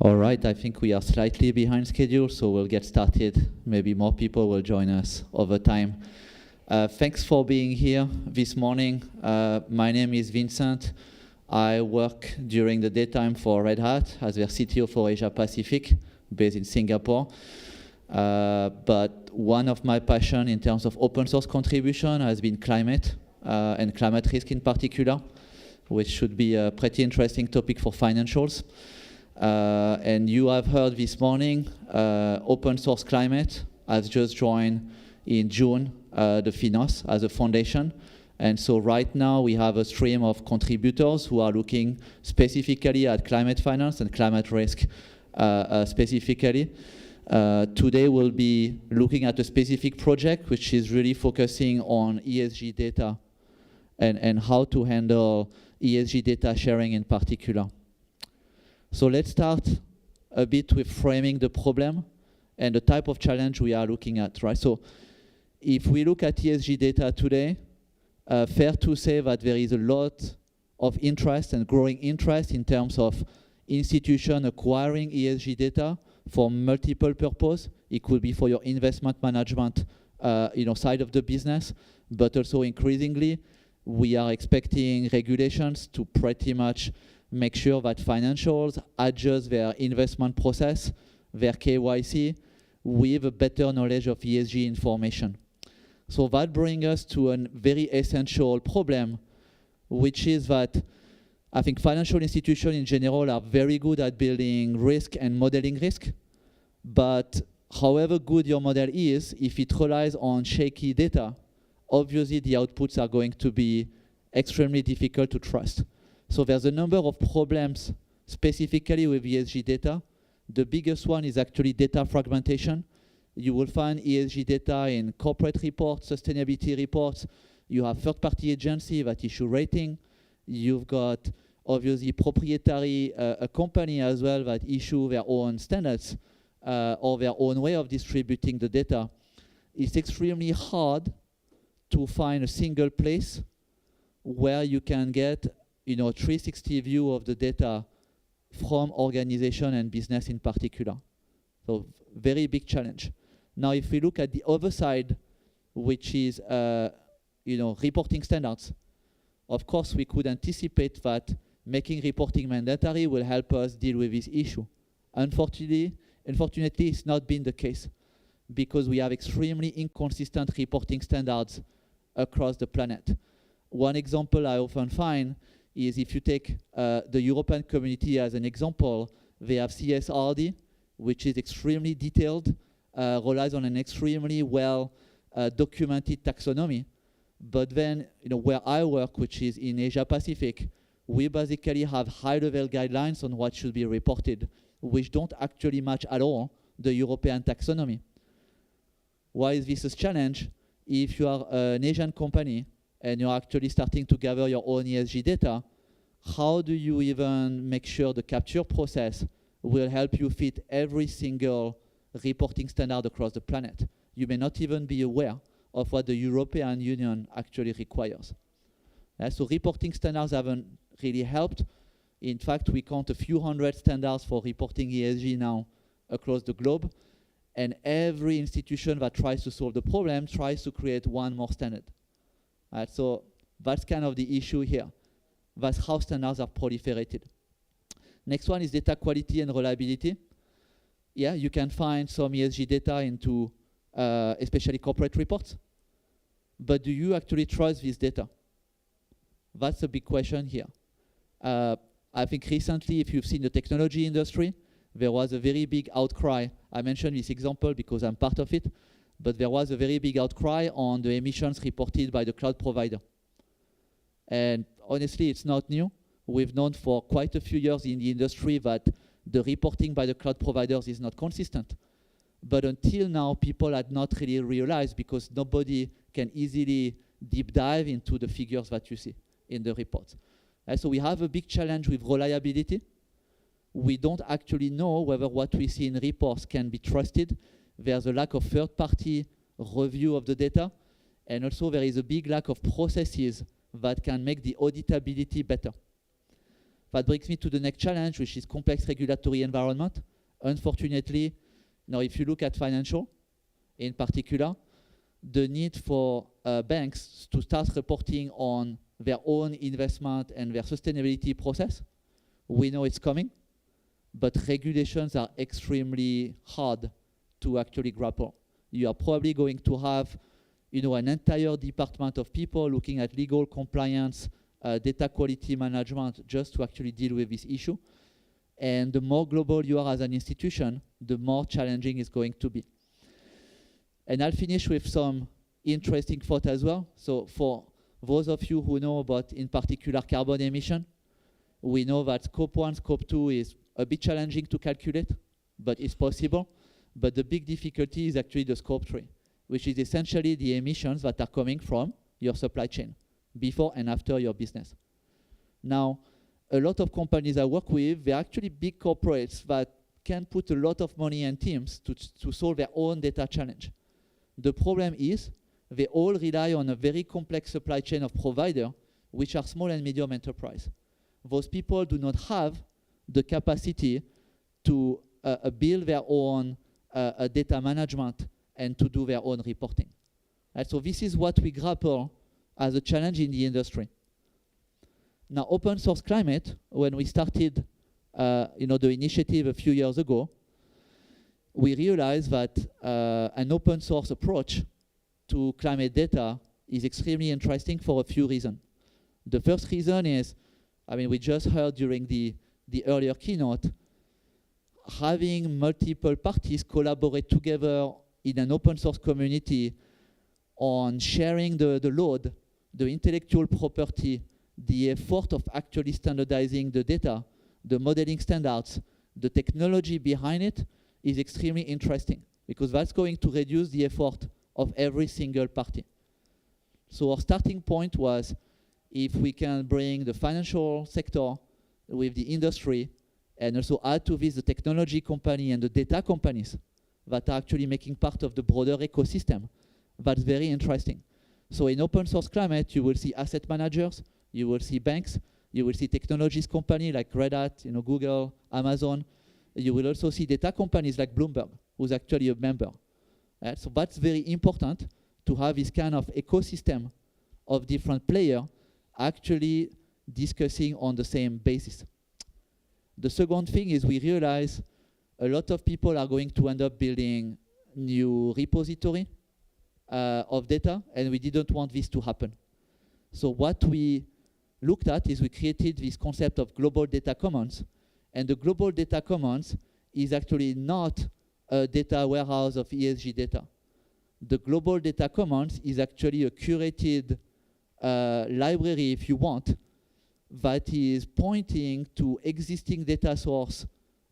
All right, I think we are slightly behind schedule, so we'll get started. Maybe more people will join us over time. Thanks for being here this morning. My name is Vincent. I work during the daytime for Red Hat as their CTO for Asia Pacific, based in Singapore. But one of my passion in terms of open source contribution has been climate, and climate risk in particular, which should be a pretty interesting topic for financials. And you have heard this morning, Open Source Climate has just joined in June the FINOS as a foundation. And so right now we have a stream of contributors who are looking specifically at climate finance and climate risk specifically. Today we'll be looking at a specific project which is really focusing on ESG data and how to handle ESG data sharing in particular. So let's start a bit with framing the problem and the type of challenge we are looking at, right? So if we look at ESG data today, fair to say that there is a lot of interest and growing interest in terms of institutions acquiring ESG data for multiple purposes. It could be for your investment management side of the business, but also increasingly, we are expecting regulations to pretty much make sure that financials adjust their investment process, their KYC, with a better knowledge of ESG information. So that brings us to a very essential problem, which is that I think financial institutions in general are very good at building risk and modeling risk. But however good your model is, if it relies on shaky data, obviously the outputs are going to be extremely difficult to trust. So there's a number of problems specifically with ESG data. The biggest one is actually data fragmentation. You will find ESG data in corporate reports, sustainability reports. You have third-party agencies that issue rating. You've got obviously proprietary a company as well that issue their own standards or their own way of distributing the data. It's extremely hard to find a single place where you can get a 360 view of the data from organization and business in particular. So very big challenge. Now, if we look at the other side, which is reporting standards, of course we could anticipate that making reporting mandatory will help us deal with this issue. Unfortunately, it's not been the case because we have extremely inconsistent reporting standards across the planet. One example I often find is if you take the European community as an example, they have CSRD, which is extremely detailed, relies on an extremely well documented taxonomy. But then, where I work, which is in Asia Pacific, we basically have high-level guidelines on what should be reported, which don't actually match at all the European taxonomy. Why is this a challenge? If you are an Asian company and you're actually starting to gather your own ESG data, how do you even make sure the capture process will help you fit every single reporting standard across the planet? You may not even be aware of what the European Union actually requires. So reporting standards haven't really helped. In fact, we count a few hundred standards for reporting ESG now across the globe. And every institution that tries to solve the problem tries to create one more standard. So that's kind of the issue here. That's how standards are proliferated. Next one is data quality and reliability. Yeah, you can find some ESG data into especially corporate reports. But do you actually trust this data? That's a big question here. I think recently, if you've seen the technology industry, there was a very big outcry. I mentioned this example because I'm part of it. But there was a very big outcry on the emissions reported by the cloud provider. And honestly, it's not new. We've known for quite a few years in the industry that the reporting by the cloud providers is not consistent. But until now, people had not really realized because nobody can easily deep dive into the figures that you see in the reports. And so we have a big challenge with reliability. We don't actually know whether what we see in reports can be trusted. There's a lack of third-party review of the data, and also there is a big lack of processes that can make the auditability better. That brings me to the next challenge, which is complex regulatory environment. Unfortunately, now if you look at financial, in particular, the need for banks to start reporting on their own investment and their sustainability process, we know it's coming, but regulations are extremely hard to actually grapple. You are probably going to have, an entire department of people looking at legal compliance, data quality management, just to actually deal with this issue. And the more global you are as an institution, the more challenging it's going to be. And I'll finish with some interesting thought as well. So for those of you who know about, in particular, carbon emission, we know that scope 1, scope 2 is a bit challenging to calculate, but it's possible. But the big difficulty is actually the scope 3, which is essentially the emissions that are coming from your supply chain, before and after your business. Now, a lot of companies I work with, they're actually big corporates that can put a lot of money and teams to solve their own data challenge. The problem is they all rely on a very complex supply chain of providers, which are small and medium enterprise. Those people do not have the capacity to build their own data management and to do their own reporting. And so this is what we grapple as a challenge in the industry. Now, open source climate, when we started the initiative a few years ago, we realized that an open source approach to climate data is extremely interesting for a few reasons. The first reason is, we just heard during the earlier keynote, having multiple parties collaborate together in an open source community on sharing the load, the intellectual property, the effort of actually standardizing the data, the modeling standards, the technology behind it is extremely interesting, because that's going to reduce the effort of every single party. So our starting point was, if we can bring the financial sector with the industry, and also add to this the technology company and the data companies that are actually making part of the broader ecosystem, that's very interesting. So in open source climate, you will see asset managers, you will see banks, you will see technologies companies like Red Hat, Google, Amazon. You will also see data companies like Bloomberg, who's actually a member. So that's very important to have this kind of ecosystem of different players actually discussing on the same basis. The second thing is we realize a lot of people are going to end up building new repository of data, and we didn't want this to happen. So what we looked at is we created this concept of global data commons, and the global data commons is actually not a data warehouse of ESG data. The global data commons is actually a curated library, if you want, that is pointing to existing data source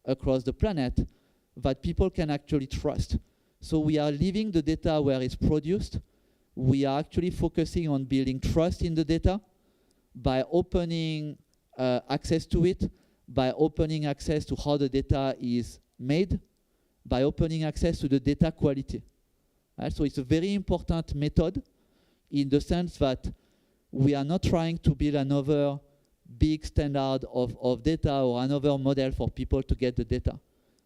across the planet that people can actually trust. So we are leaving the data where it's produced. We are actually focusing on building trust in the data by opening access to it, by opening access to how the data is made, by opening access to the data quality. So it's a very important method in the sense that we are not trying to build another big standard of data or another model for people to get the data.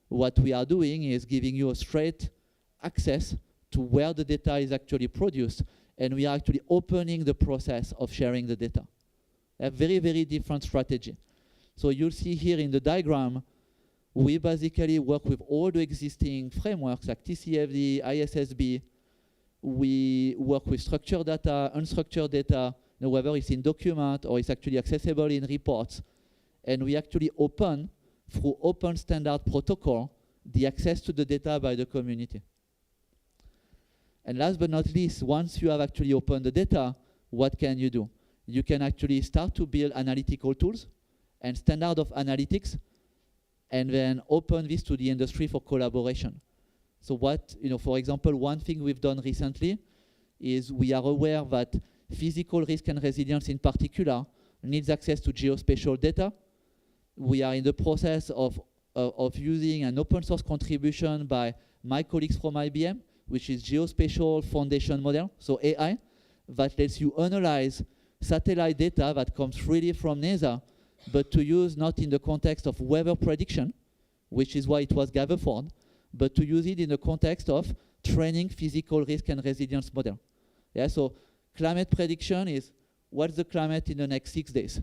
What we are doing is giving you a straight access to where the data is actually produced, and we are actually opening the process of sharing the data. A very, very different strategy. So you'll see here in the diagram, we basically work with all the existing frameworks like TCFD, ISSB. We work with structured data, unstructured data, whether it's in document or it's actually accessible in reports. And we actually open, through open standard protocol, the access to the data by the community. And last but not least, once you have actually opened the data, what can you do? You can actually start to build analytical tools and standard of analytics, and then open this to the industry for collaboration. So what, for example, one thing we've done recently is we are aware that physical risk and resilience in particular needs access to geospatial data. We are in the process of using an open source contribution by my colleagues from IBM, which is Geospatial Foundation Model, so AI, that lets you analyze satellite data that comes freely from NASA but to use not in the context of weather prediction, which is why it was gathered for, but to use it in the context of training physical risk and resilience model. Yeah, so climate prediction is what's the climate in the next 6 days.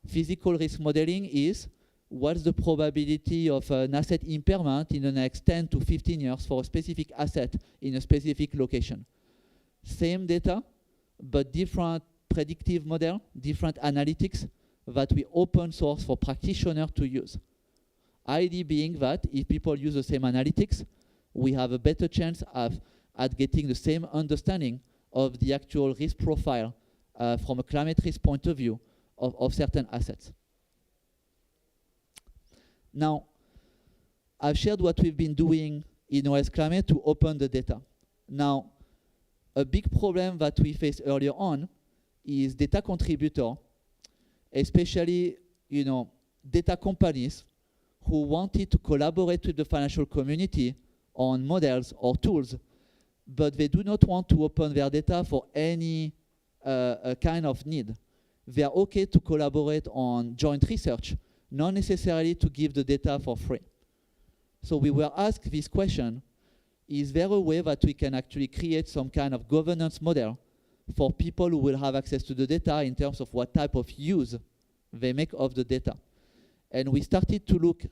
Physical risk modeling is what's the probability of an asset impairment in the next 10 to 15 years for a specific asset in a specific location. Same data, but different predictive model, different analytics that we open source for practitioners to use. Idea being that if people use the same analytics, we have a better chance at getting the same understanding of the actual risk profile from a climate risk point of view of certain assets. Now, I've shared what we've been doing in OS Climate to open the data. Now, a big problem that we faced earlier on is data contributor, especially data companies who wanted to collaborate with the financial community on models or tools, but they do not want to open their data for any kind of need. They are okay to collaborate on joint research, not necessarily to give the data for free. So we were asked this question, is there a way that we can actually create some kind of governance model for people who will have access to the data in terms of what type of use they make of the data? And we started to look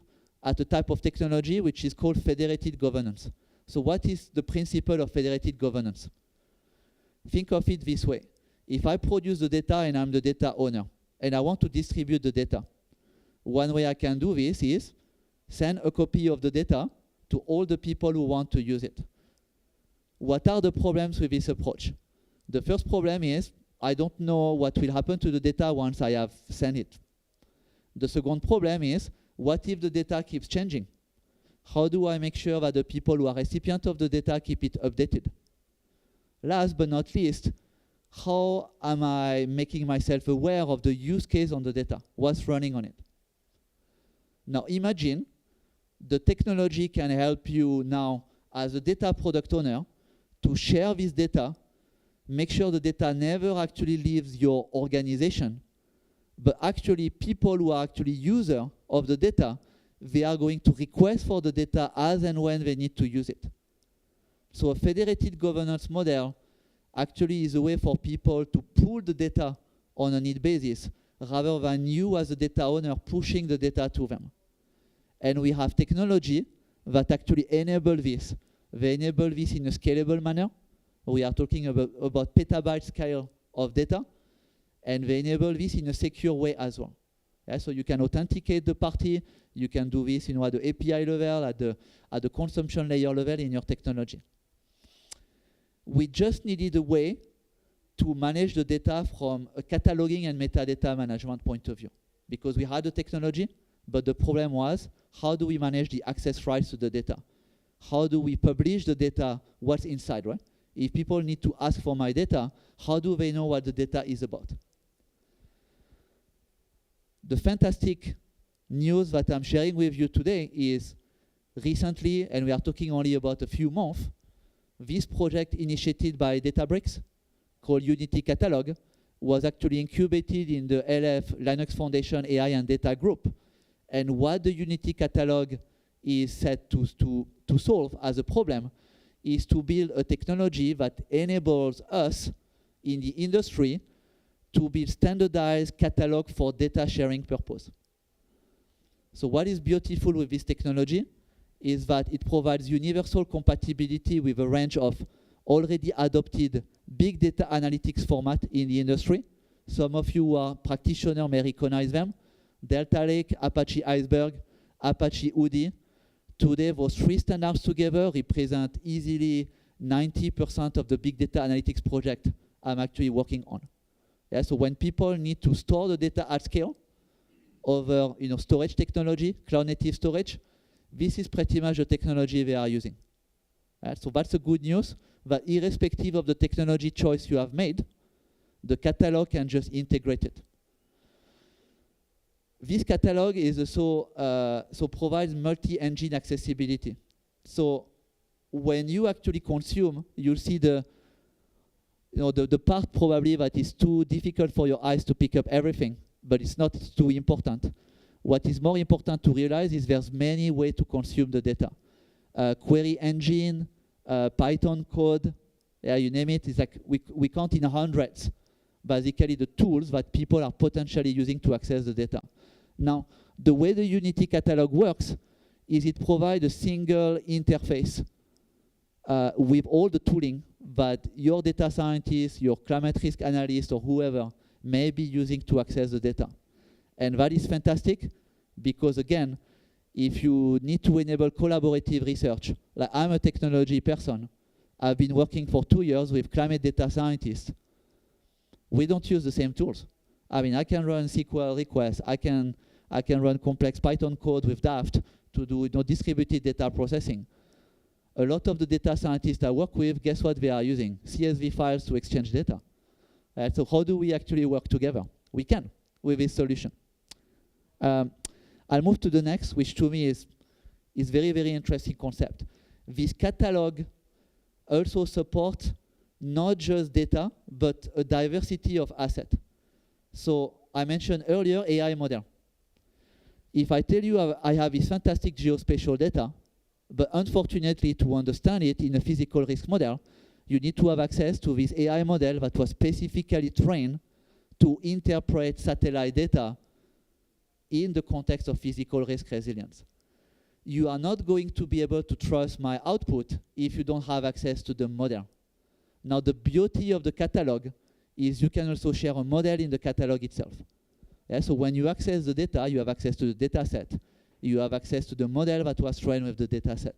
at a type of technology which is called federated governance. So what is the principle of federated governance? Think of it this way. If I produce the data and I'm the data owner, and I want to distribute the data, one way I can do this is send a copy of the data to all the people who want to use it. What are the problems with this approach? The first problem is I don't know what will happen to the data once I have sent it. The second problem is, what if the data keeps changing? How do I make sure that the people who are recipients of the data keep it updated? Last but not least, how am I making myself aware of the use case on the data? What's running on it? Now imagine the technology can help you now as a data product owner to share this data, make sure the data never actually leaves your organization, but actually people who are actually users of the data, they are going to request for the data as and when they need to use it. So a federated governance model actually is a way for people to pool the data on a need basis rather than you as a data owner pushing the data to them. And we have technology that actually enable this. They enable this in a scalable manner. We are talking about petabyte scale of data, and they enable this in a secure way as well. Yeah, so you can authenticate the party, you can do this at the API level, at the consumption layer level in your technology. We just needed a way to manage the data from a cataloging and metadata management point of view. Because we had the technology, but the problem was, how do we manage the access rights to the data? How do we publish the data, what's inside, right? If people need to ask for my data, how do they know what the data is about? The fantastic news that I'm sharing with you today is recently, and we are talking only about a few months, this project initiated by Databricks called Unity Catalog was actually incubated in the LF Linux Foundation AI and Data Group. And what the Unity Catalog is set to solve as a problem is to build a technology that enables us in the industry to build standardized catalog for data sharing purpose. So what is beautiful with this technology is that it provides universal compatibility with a range of already adopted big data analytics format in the industry. Some of you who are practitioners may recognize them. Delta Lake, Apache Iceberg, Apache Udi. Today, those three standards together represent easily 90% of the big data analytics project I'm actually working on. Yeah, so when people need to store the data at scale over storage technology, cloud native storage, this is pretty much the technology they are using. So that's the good news, that irrespective of the technology choice you have made, the catalog can just integrate it. This catalog is also provides multi-engine accessibility. So when you actually consume, you'll see the part probably that is too difficult for your eyes to pick up everything. but it's not too important. What is more important to realize is there's many ways to consume the data. Query engine, Python code, yeah, you name it. It's like we count in hundreds, basically the tools that people are potentially using to access the data. Now, the way the Unity catalog works is it provides a single interface with all the tooling that your data scientist, your climate risk analyst, or whoever may be using to access the data. And that is fantastic because, again, if you need to enable collaborative research, like I'm a technology person, I've been working for 2 years with climate data scientists. We don't use the same tools. I mean, I can run SQL requests. I can run complex Python code with Daft to do distributed data processing. A lot of the data scientists I work with, guess what they are using? CSV files to exchange data. So how do we actually work together? We can with this solution. I'll move to the next, which to me is very, very interesting concept. This catalog also supports not just data, but a diversity of assets. So I mentioned earlier AI model. If I tell you I have this fantastic geospatial data, but unfortunately to understand it in a physical risk model, you need to have access to this AI model that was specifically trained to interpret satellite data in the context of physical risk resilience. You are not going to be able to trust my output if you don't have access to the model. Now, the beauty of the catalog is you can also share a model in the catalog itself. Yeah, so when you access the data, you have access to the data set. You have access to the model that was trained with the data set.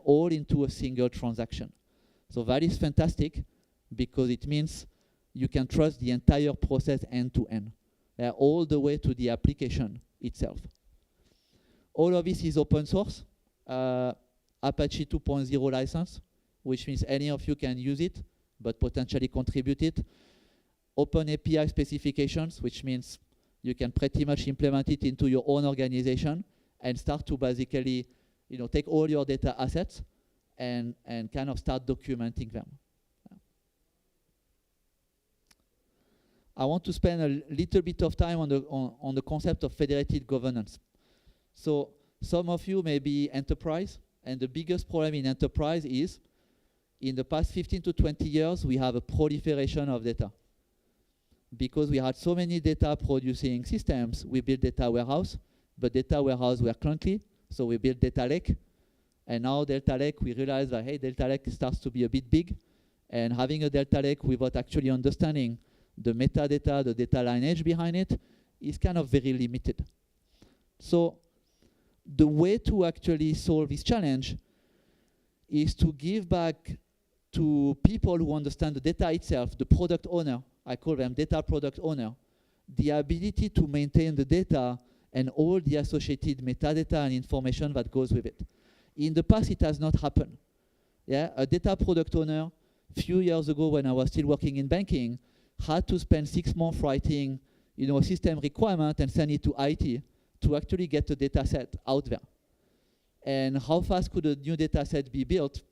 All into a single transaction. So that is fantastic because it means you can trust the entire process end to end. All the way to the application itself. All of this is open source, Apache 2.0 license, which means any of you can use it, but potentially contribute it. Open API specifications, which means you can pretty much implement it into your own organization and start to basically, take all your data assets and kind of start documenting them. I want to spend a little bit of time on the concept of federated governance. So some of you may be enterprise, and the biggest problem in enterprise is in the past 15 to 20 years, we have a proliferation of data. Because we had so many data producing systems, we built data warehouse, but data warehouse were clunky, so we built data lake. And now Delta Lake, we realize that, hey, Delta Lake starts to be a bit big, and having a Delta Lake without actually understanding the metadata, the data lineage behind it, is kind of very limited. So the way to actually solve this challenge is to give back to people who understand the data itself, the product owner, I call them data product owner, the ability to maintain the data and all the associated metadata and information that goes with it. In the past, it has not happened. Yeah, a data product owner, few years ago when I was still working in banking, had to spend 6 months writing, a system requirement and send it to IT to actually get the data set out there. And how fast could a new data set be built?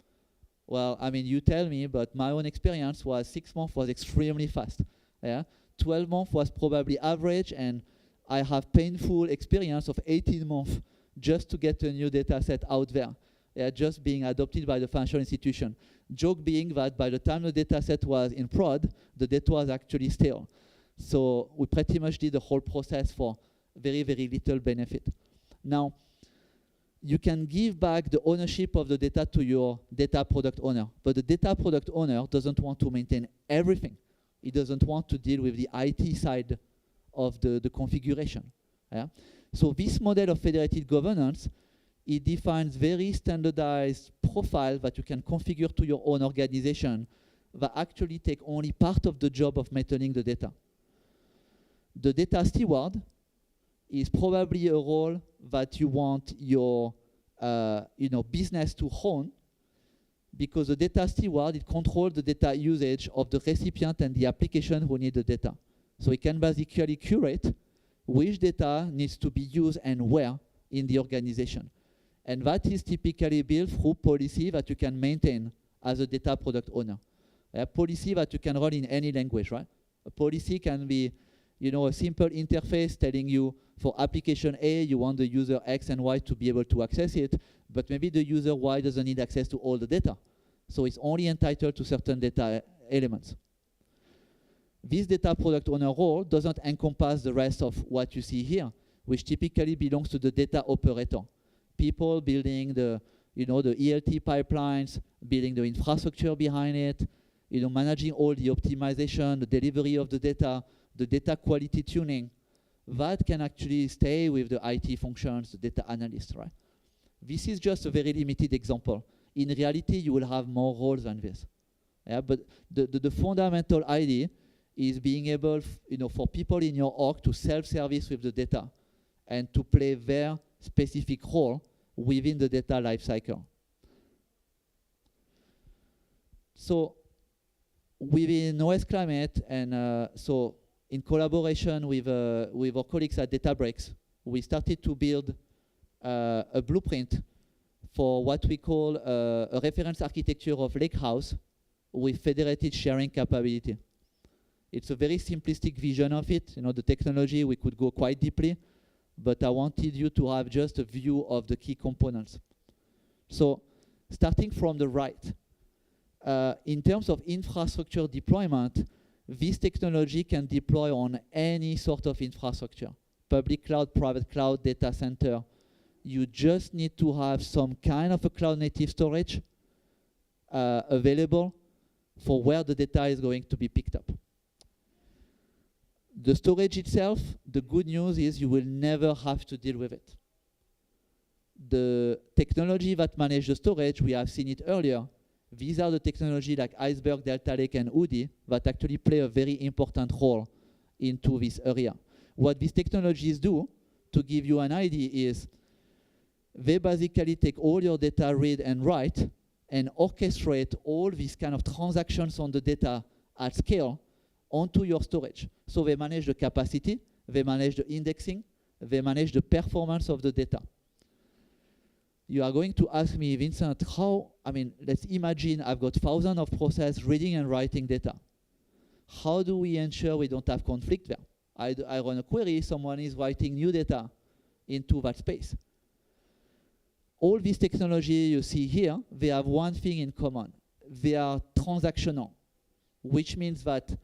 Well, I mean, you tell me, but my own experience was 6 months was extremely fast. Yeah, 12 months was probably average, and I have painful experience of 18 months just to get a new data set out there. Yeah, just being adopted by the financial institution. Joke being that by the time the data set was in prod, the data was actually stale. So we pretty much did the whole process for very, very little benefit. Now, you can give back the ownership of the data to your data product owner, but the data product owner doesn't want to maintain everything. He doesn't want to deal with the IT side of the configuration. Yeah? So this model of federated governance, it defines very standardized profile that you can configure to your own organization that actually take only part of the job of maintaining the data. The data steward is probably a role that you want your business to own, because the data steward, it controls the data usage of the recipient and the application who need the data. So it can basically curate which data needs to be used and where in the organization. And that is typically built through policy that you can maintain as a data product owner. A policy that you can run in any language, right? A policy can be, a simple interface telling you for application A, you want the user X and Y to be able to access it, but maybe the user Y doesn't need access to all the data. So it's only entitled to certain data elements. This data product owner role doesn't encompass the rest of what you see here, which typically belongs to the data operator. People building the ELT pipelines, building the infrastructure behind it, managing all the optimization, the delivery of the data quality tuning. That can actually stay with the IT functions, the data analyst, right? This is just a very limited example. In reality, you will have more roles than this. Yeah, but the fundamental idea is being able, for people in your org to self-service with the data and to play their specific role within the data lifecycle. So within OS Climate, and so in collaboration with our colleagues at Databricks, we started to build a blueprint for what we call a reference architecture of Lakehouse with federated sharing capability. It's a very simplistic vision of it. The technology, we could go quite deeply, but I wanted you to have just a view of the key components. So starting from the right, in terms of infrastructure deployment, this technology can deploy on any sort of infrastructure, public cloud, private cloud, data center. You just need to have some kind of a cloud native storage available for where the data is going to be picked up. The storage itself, the good news is you will never have to deal with it. The technology that manages the storage, we have seen it earlier. These are the technology like Iceberg, Delta Lake, and UDI that actually play a very important role into this area. What these technologies do, to give you an idea, is they basically take all your data read and write and orchestrate all these kind of transactions on the data at scale onto your storage. So they manage the capacity, they manage the indexing, they manage the performance of the data. You are going to ask me, Vincent, let's imagine I've got thousands of processes reading and writing data. How do we ensure we don't have conflict there? I run a query, someone is writing new data into that space. All this technology you see here, they have one thing in common. They are transactional, which means that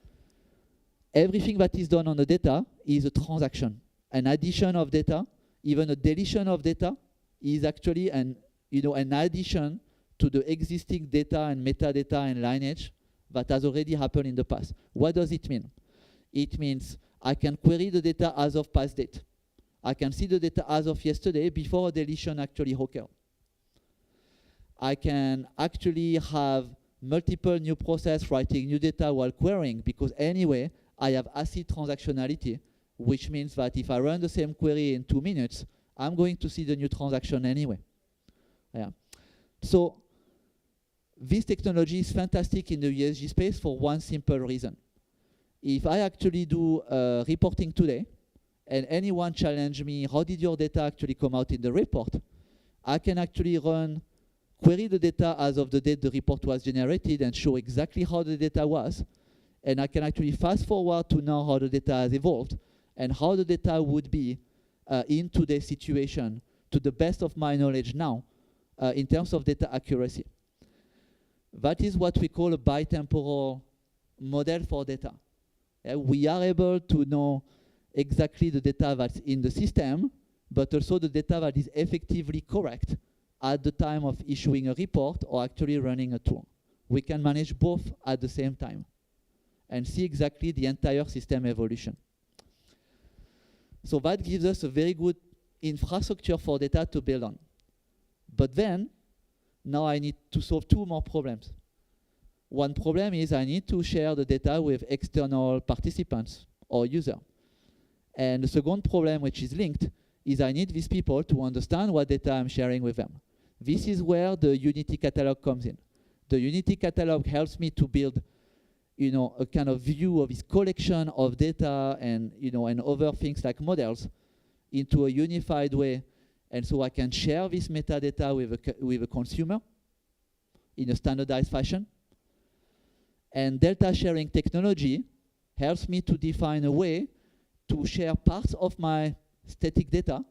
everything that is done on the data is a transaction. An addition of data, even a deletion of data, is actually an addition to the existing data and metadata and lineage that has already happened in the past. What does it mean? It means I can query the data as of past date. I can see the data as of yesterday before a deletion actually occurred. I can actually have multiple new processes writing new data while querying, because anyway, I have ACID transactionality, which means that if I run the same query in 2 minutes, I'm going to see the new transaction anyway. Yeah. So this technology is fantastic in the ESG space for one simple reason. If I actually do reporting today, and anyone challenge me, how did your data actually come out in the report? I can actually query the data as of the date the report was generated and show exactly how the data was. And I can actually fast forward to know how the data has evolved and how the data would be in today's situation to the best of my knowledge now in terms of data accuracy. That is what we call a bitemporal model for data. We are able to know exactly the data that's in the system, but also the data that is effectively correct at the time of issuing a report or actually running a tool. We can manage both at the same time and see exactly the entire system evolution. So that gives us a very good infrastructure for data to build on. But then, now I need to solve two more problems. One problem is I need to share the data with external participants or users. And the second problem, which is linked, is I need these people to understand what data I'm sharing with them. This is where the Unity catalog comes in. The Unity catalog helps me to build, a kind of view of this collection of data and, and other things like models into a unified way. And so I can share this metadata with a consumer in a standardized fashion. And data sharing technology helps me to define a way to share parts of my static data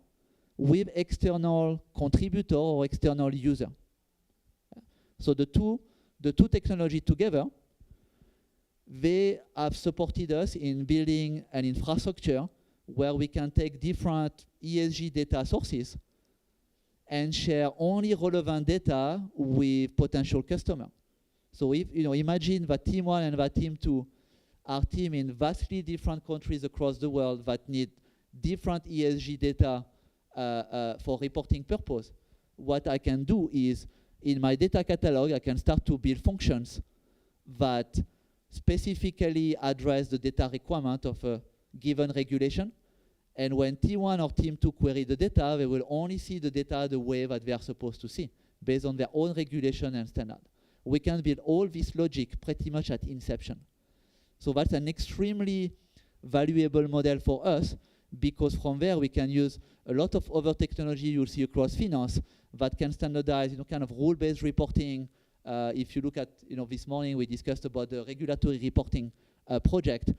with external contributor or external user. So the two technology together, they have supported us in building an infrastructure where we can take different ESG data sources and share only relevant data with potential customers. So if, imagine that team 1 and that team 2 are team in vastly different countries across the world that need different ESG data for reporting purpose. What I can do is, in my data catalog, I can start to build functions that specifically address the data requirement of a given regulation. And when Team 1 or Team 2 query the data, they will only see the data the way that they are supposed to see, based on their own regulation and standard. We can build all this logic pretty much at inception. So that's an extremely valuable model for us, because from there we can use a lot of other technology you'll see across finance that can standardize, kind of rule-based reporting. If you look at, this morning we discussed about the regulatory reporting project.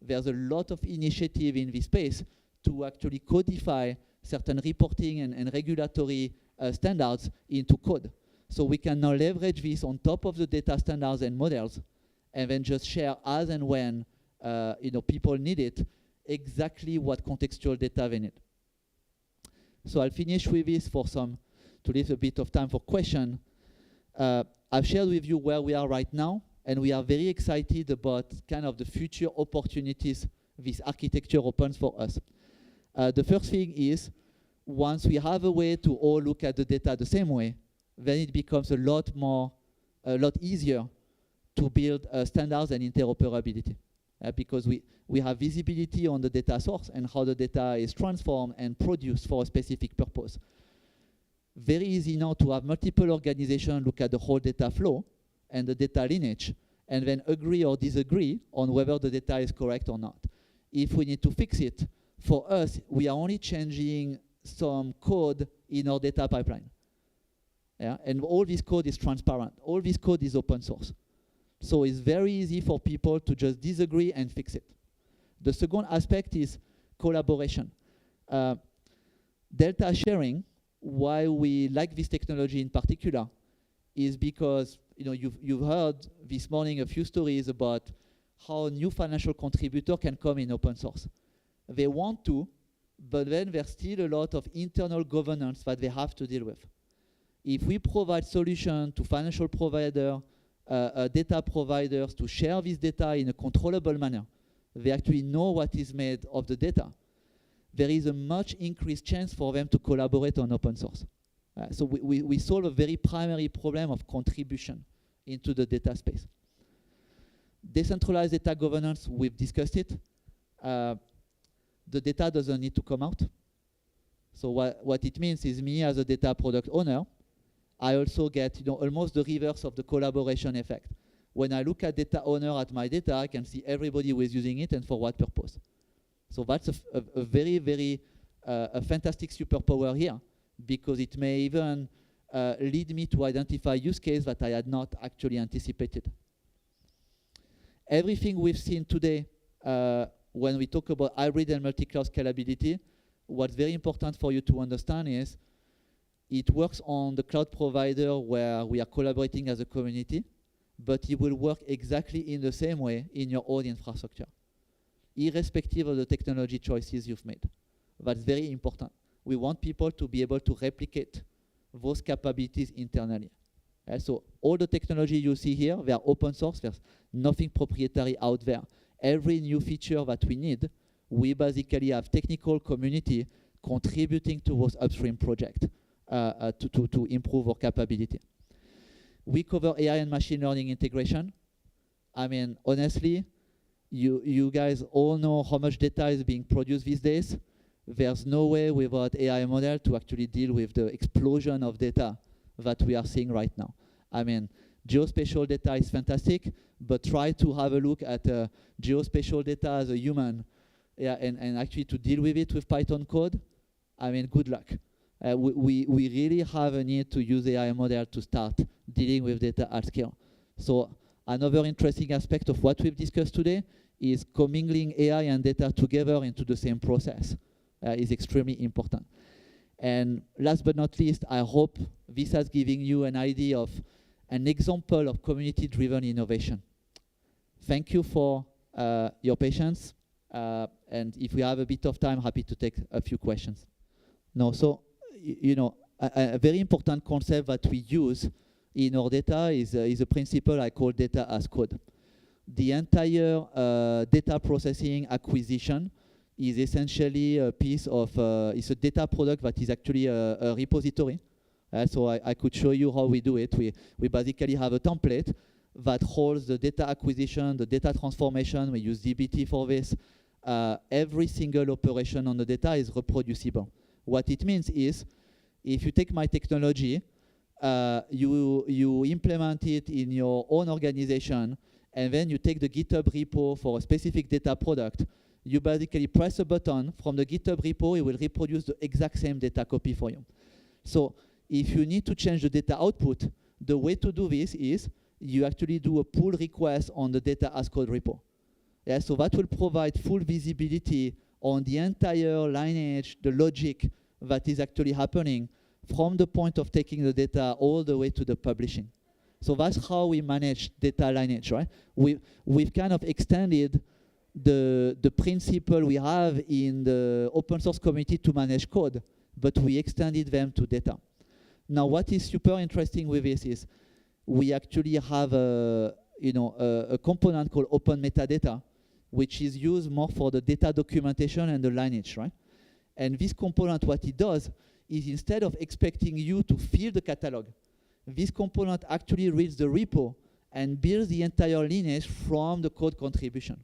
There's a lot of initiative in this space to actually codify certain reporting and regulatory standards into code. So we can now leverage this on top of the data standards and models, and then just share as and when people need it, exactly what contextual data they need. So I'll finish with this to leave a bit of time for question. I've shared with you where we are right now, and we are very excited about kind of the future opportunities this architecture opens for us. The first thing is, once we have a way to all look at the data the same way, then it becomes a lot easier to build standards and interoperability. Because we have visibility on the data source and how the data is transformed and produced for a specific purpose. Very easy now to have multiple organizations look at the whole data flow and the data lineage, and then agree or disagree on whether the data is correct or not. If we need to fix it, for us, we are only changing some code in our data pipeline. Yeah? And all this code is transparent. All this code is open source. So it's very easy for people to just disagree and fix it. The second aspect is collaboration. Data sharing, why we like this technology in particular, is because you've heard this morning a few stories about how new financial contributor can come in open source. They want to, but then there's still a lot of internal governance that they have to deal with. If we provide solution to financial provider, data providers to share this data in a controllable manner, they actually know what is made of the data, there is a much increased chance for them to collaborate on open source. So we solve a very primary problem of contribution into the data space. Decentralized data governance, we've discussed it. The data doesn't need to come out. So what it means is, me as a data product owner, I also get almost the reverse of the collaboration effect. When I look at data owner at my data, I can see everybody who is using it and for what purpose. So that's a very, very a fantastic superpower here, because it may even lead me to identify use case that I had not actually anticipated. Everything we've seen today, when we talk about hybrid and multi-cloud scalability, what's very important for you to understand is it works on the cloud provider where we are collaborating as a community, but it will work exactly in the same way in your own infrastructure, irrespective of the technology choices you've made. That's very important. We want people to be able to replicate those capabilities internally. So all the technology you see here, they are open source. There's nothing proprietary out there. Every new feature that we need, we basically have technical community contributing to those upstream projects to improve our capability. We cover AI and machine learning integration. I mean, honestly, you guys all know how much data is being produced these days. There's no way without AI model to actually deal with the explosion of data that we are seeing right now. I mean, geospatial data is fantastic, but try to have a look at geospatial data as a human, and actually to deal with it with Python code. I mean, good luck. We really have a need to use AI model to start dealing with data at scale. So another interesting aspect of what we've discussed today is commingling AI and data together into the same process is extremely important. And last but not least, I hope this has given you an idea of an example of community-driven innovation. Thank you for your patience. And if we have a bit of time, happy to take a few questions. No, so, a very important concept that we use in our data is a principle I call data as code. The entire data processing acquisition is essentially a piece of, it's a data product that is actually a repository. So I could show you how we do it. We basically have a template that holds the data acquisition, the data transformation. We use dbt for this. Every single operation on the data is reproducible. What it means is, if you take my technology, you implement it in your own organization, and then you take the GitHub repo for a specific data product, you basically press a button from the GitHub repo, it will reproduce the exact same data copy for you. So if you need to change the data output, the way to do this is you actually do a pull request on the data as code repo. Yeah, so that will provide full visibility on the entire lineage, the logic that is actually happening from the point of taking the data all the way to the publishing. So that's how we manage data lineage, right? We've kind of extended the principle we have in the open source community to manage code, but we extended them to data. Now, what is super interesting with this is we actually have a component called open metadata, which is used more for the data documentation and the lineage, right? And this component, what it does is instead of expecting you to fill the catalog, this component actually reads the repo and builds the entire lineage from the code contribution.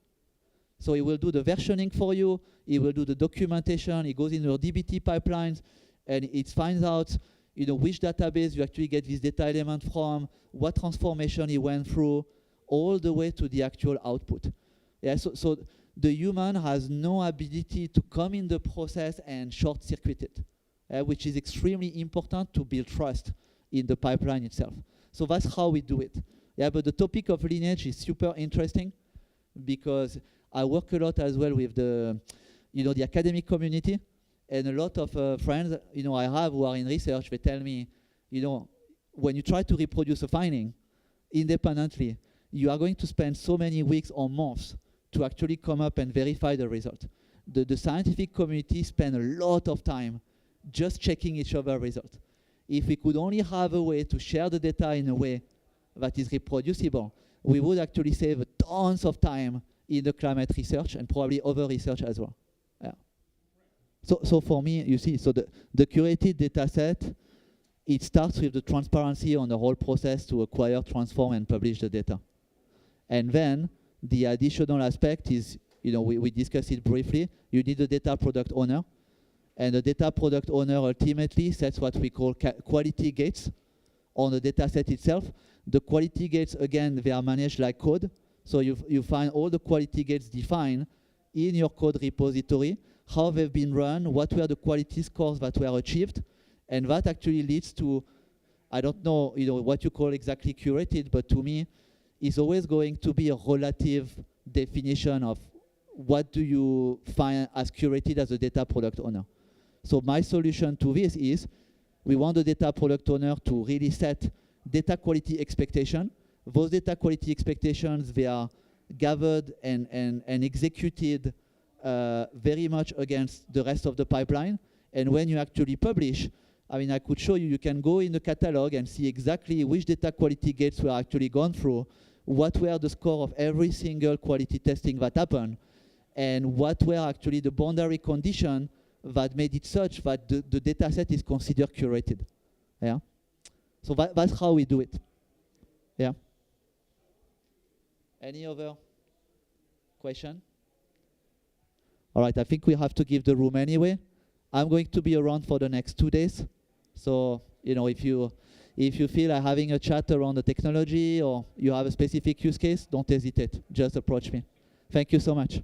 So it will do the versioning for you, it will do the documentation, it goes into your dbt pipelines, and it finds out which database you actually get this data element from, what transformation it went through, all the way to the actual output. Yeah, so the human has no ability to come in the process and short-circuit it, which is extremely important to build trust in the pipeline itself. So that's how we do it. Yeah, but the topic of lineage is super interesting because I work a lot as well with the academic community, and a lot of friends, I have who are in research, they tell me, when you try to reproduce a finding independently, you are going to spend so many weeks or months to actually come up and verify the result. The scientific community spend a lot of time just checking each other's result. If we could only have a way to share the data in a way that is reproducible, we would actually save tons of time in the climate research and probably other research as well. Yeah. So for me, you see, so the curated data set, it starts with the transparency on the whole process to acquire, transform, and publish the data. And then the additional aspect is, we discussed it briefly, you need a data product owner. And the data product owner ultimately sets what we call quality gates on the data set itself. The quality gates, again, they are managed like code. So you find all the quality gates defined in your code repository, how they've been run, what were the quality scores that were achieved. And that actually leads to, I don't know, what you call exactly curated, but to me, is always going to be a relative definition of what do you find as curated as a data product owner. So my solution to this is we want the data product owner to really set data quality expectation. Those data quality expectations, they are gathered and executed very much against the rest of the pipeline. And when you actually publish, I could show you, you can go in the catalog and see exactly which data quality gates were actually gone through, what were the score of every single quality testing that happened, and what were actually the boundary condition that made it such that the data set is considered curated. Yeah. So that's how we do it. Yeah. Any other question? All right, I think we have to give the room anyway. I'm going to be around for the next 2 days. So, if you feel like having a chat around the technology or you have a specific use case, don't hesitate. Just approach me. Thank you so much.